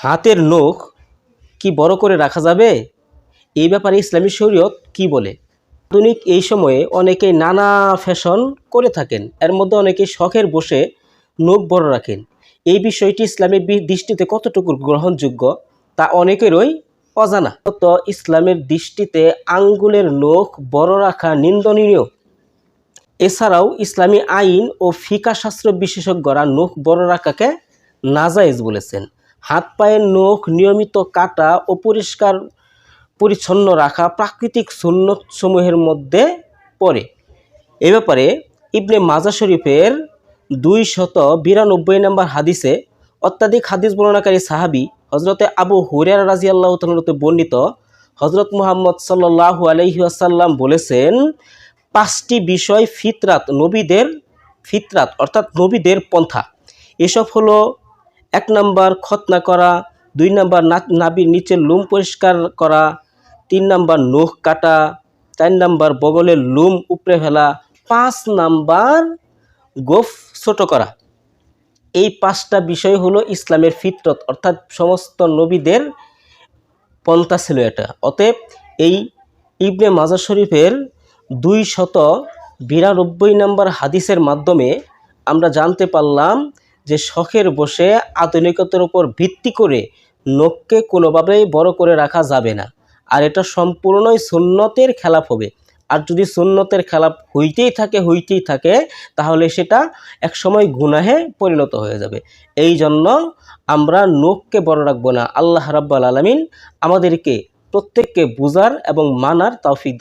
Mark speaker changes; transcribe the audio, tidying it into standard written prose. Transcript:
Speaker 1: হাতের নখ কি বড় করে রাখা যাবে? এই ব্যাপারে ইসলামী শরীয়ত কি বলে? আধুনিক এই সময়ে অনেকেই নানা ফ্যাশন করে থাকেন, এর মধ্যে অনেকেই শখের বসে নখ বড় রাখেন। এই বিষয়টি ইসলামের দৃষ্টিতে কতটুকু গ্রহণযোগ্য তা অনেকেরই অজানা। তো ইসলামের দৃষ্টিতে আঙ্গুলের নখ বড় রাখা নিন্দনীয়। এছাড়াও ইসলামী আইন ও ফিকা শাস্ত্র বিশেষজ্ঞরা নখ বড় রাখাকে নাজায়েজ বলেছেন। হাত পায়ের নখ নিয়মিত কাটা ও পরিচ্ছন্ন রাখা প্রাকৃতিক সুন্নত সমূহের মধ্যে পড়ে। এ ব্যাপারে ইবনে মাজা শরীফের 292 নম্বর হাদিসে অত্যাধিক হাদিস বর্ণনাকারী সাহাবী হজরতে আবু হুরায়রা রাদিয়াল্লাহু তাআলা হতে বর্ণিত, হজরত মুহাম্মদ সাল্লাল্লাহু আলাইহি ওয়াসাল্লাম বলেছেন, 5টি বিষয় ফিতরাত অর্থাৎ নবীদের পন্থা। এসব হলো 1 নাম্বার খতনা করা, 2 নাম্বার নাভির নিচের লোম পরিষ্কার করা, 3 নাম্বার নখ কাটা, 4 নাম্বার বগলের লোম উপড়ে ফেলা, 5 নাম্বার গোঁফ ছোট করা। এই 5টা বিষয় হলো ইসলামের ফিতরত অর্থাৎ সমস্ত নবীদের পন্থা ছিল এটা। অতএব এই ইবনে মাজা শরীফের 292 নম্বর হাদিসের মাধ্যমে আমরা জানতে পারলাম যে শখের বসে আধুনিকতার উপর ভিত্তি করে নখকে কোনোভাবেই বড় করে রাখা যাবে না, আর এটা সম্পূর্ণই সুন্নতের খেলাফ হবে। আর যদি সুন্নতের খেলাফ হইতেই থাকে তাহলে সেটা একসময় গুনাহে পরিণত হয়ে যাবে। এই জন্য আমরা নখকে বড় রাখবো না। আল্লাহ রাব্বুল আলামিন আমাদেরকে প্রত্যেককে বুঝার এবং মানার তৌফিক